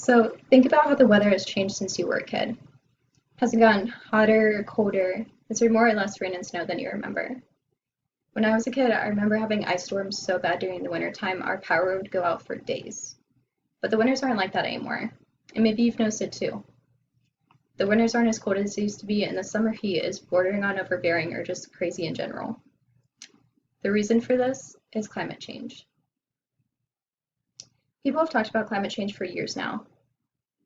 So think about how the weather has changed since you were a kid. Has it gotten hotter, colder? Is there more or less rain and snow than you remember? When I was a kid, I remember having ice storms so bad during the wintertime our power would go out for days. But the winters aren't like that anymore. And maybe you've noticed it too. The winters aren't as cold as they used to be, and the summer heat is bordering on overbearing or just crazy in general. The reason for this is climate change. People have talked about climate change for years now,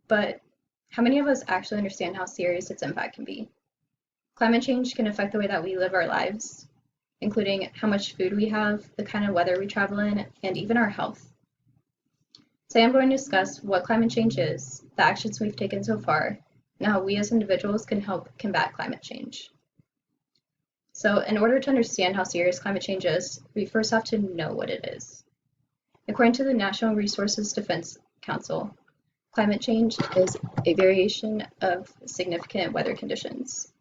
but how many of us actually understand how serious its impact can be? Climate change can affect the way that we live our lives, including how much food we have, the kind of weather we travel in, and even our health. Today I'm going to discuss what climate change is, the actions we've taken so far, and how we as individuals can help combat climate change. So in order to understand how serious climate change is, we first have to know what it is. According to the National Resources Defense Council, climate change is a variation of significant weather conditions.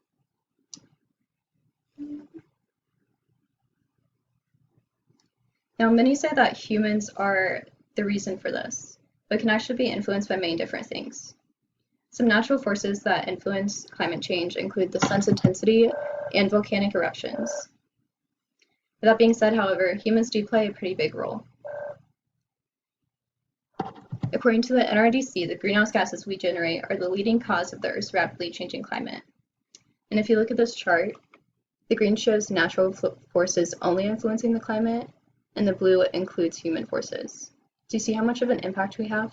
Now, many say that humans are the reason for this, but can actually be influenced by many different things. Some natural forces that influence climate change include the sun's intensity and volcanic eruptions. With that being said, however, humans do play a pretty big role. According to the NRDC, the greenhouse gases we generate are the leading cause of the Earth's rapidly changing climate. And if you look at this chart, the green shows natural forces only influencing the climate, and the blue includes human forces. Do you see how much of an impact we have?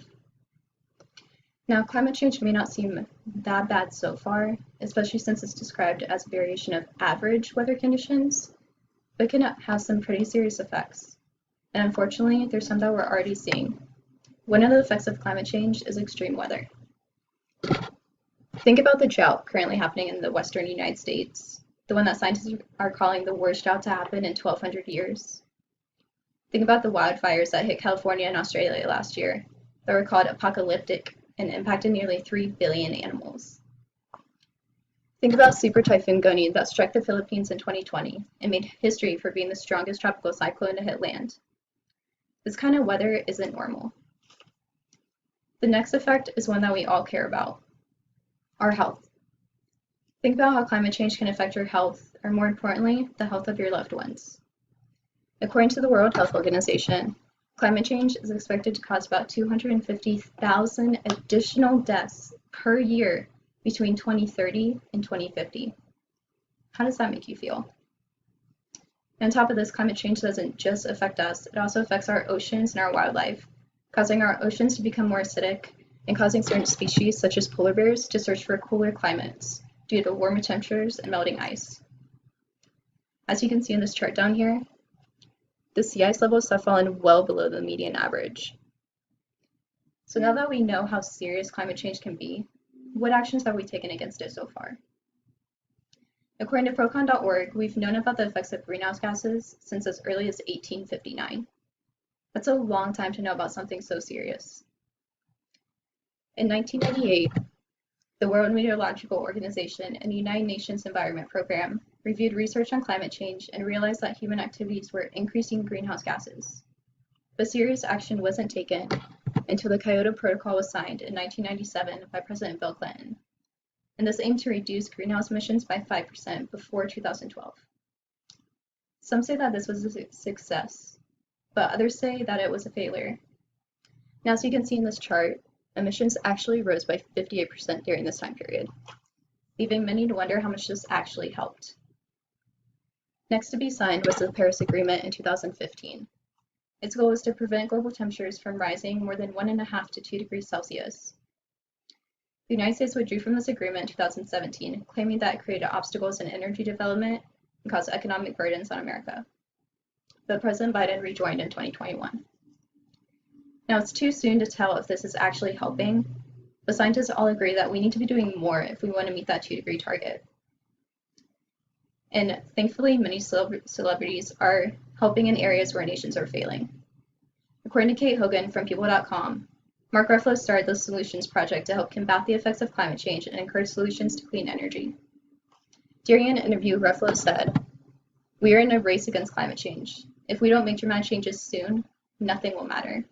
Now, climate change may not seem that bad so far, especially since it's described as a variation of average weather conditions, but it can have some pretty serious effects. And unfortunately, there's some that we're already seeing. One of the effects of climate change is extreme weather. Think about the drought currently happening in the western United States, the one that scientists are calling the worst drought to happen in 1,200 years. Think about the wildfires that hit California and Australia last year that were called apocalyptic and impacted nearly 3 billion animals. Think about Super Typhoon Goni that struck the Philippines in 2020 and made history for being the strongest tropical cyclone to hit land. This kind of weather isn't normal. The next effect is one that we all care about, our health. Think about how climate change can affect your health, or more importantly, the health of your loved ones. According to the World Health Organization, climate change is expected to cause about 250,000 additional deaths per year between 2030 and 2050. How does that make you feel? And on top of this, climate change doesn't just affect us, it also affects our oceans and our wildlife, causing our oceans to become more acidic and causing certain species, such as polar bears, to search for cooler climates due to warmer temperatures and melting ice. As you can see in this chart down here, the sea ice levels have fallen well below the median average. So now that we know how serious climate change can be, what actions have we taken against it so far? According to procon.org, we've known about the effects of greenhouse gases since as early as 1859. That's a long time to know about something so serious. In 1998, the World Meteorological Organization and the United Nations Environment Program reviewed research on climate change and realized that human activities were increasing greenhouse gases. But serious action wasn't taken until the Kyoto Protocol was signed in 1997 by President Bill Clinton, and this aimed to reduce greenhouse emissions by 5% before 2012. Some say that this was a success, but others say that it was a failure. Now, as you can see in this chart, emissions actually rose by 58% during this time period, leaving many to wonder how much this actually helped. Next to be signed was the Paris Agreement in 2015. Its goal was to prevent global temperatures from rising more than 1.5 to 2 degrees Celsius. The United States withdrew from this agreement in 2017, claiming that it created obstacles in energy development and caused economic burdens on America. But President Biden rejoined in 2021. Now, it's too soon to tell if this is actually helping, but scientists all agree that we need to be doing more if we want to meet that 2-degree target. And thankfully, many celebrities are helping in areas where nations are failing. According to Kate Hogan from People.com, Mark Ruffalo started the Solutions Project to help combat the effects of climate change and encourage solutions to clean energy. During an interview, Ruffalo said, "We are in a race against climate change. If we don't make dramatic changes soon, nothing will matter."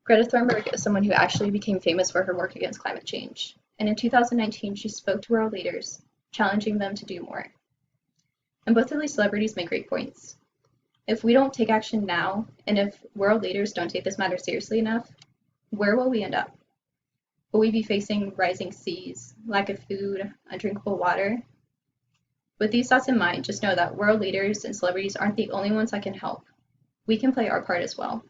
Greta Thunberg is someone who actually became famous for her work against climate change. And in 2019, she spoke to world leaders, challenging them to do more. And both of these celebrities make great points. If we don't take action now, and if world leaders don't take this matter seriously enough, where will we end up? Will we be facing rising seas, lack of food, undrinkable water? With these thoughts in mind, just know that world leaders and celebrities aren't the only ones that can help. We can play our part as well.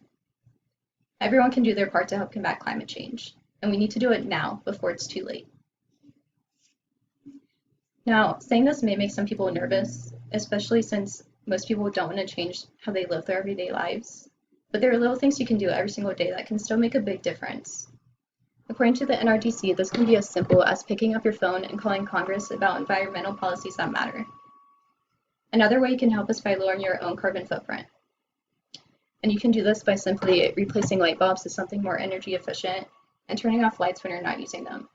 Everyone can do their part to help combat climate change, and we need to do it now before it's too late. Now, saying this may make some people nervous, especially since most people don't want to change how they live their everyday lives. But there are little things you can do every single day that can still make a big difference. According to the NRDC, this can be as simple as picking up your phone and calling Congress about environmental policies that matter. Another way you can help is by lowering your own carbon footprint. And you can do this by simply replacing light bulbs with something more energy efficient and turning off lights when you're not using them.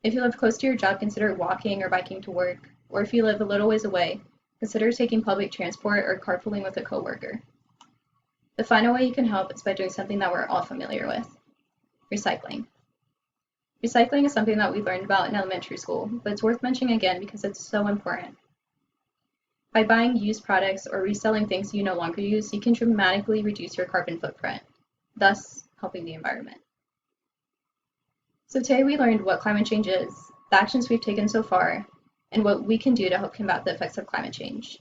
If you live close to your job, consider walking or biking to work, or if you live a little ways away, consider taking public transport or carpooling with a coworker. The final way you can help is by doing something that we're all familiar with: recycling. Recycling is something that we learned about in elementary school, but it's worth mentioning again because it's so important. By buying used products or reselling things you no longer use, you can dramatically reduce your carbon footprint, thus helping the environment. So today we learned what climate change is, the actions we've taken so far, and what we can do to help combat the effects of climate change.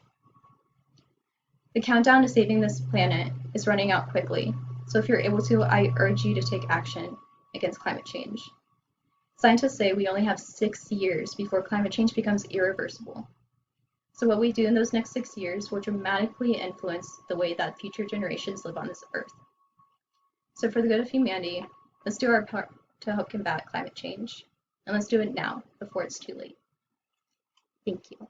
The countdown to saving this planet is running out quickly, so if you're able to, I urge you to take action against climate change. Scientists say we only have 6 years before climate change becomes irreversible. So what we do in those next 6 years will dramatically influence the way that future generations live on this earth. So for the good of humanity, let's do our part to help combat climate change, and let's do it now before it's too late. Thank you.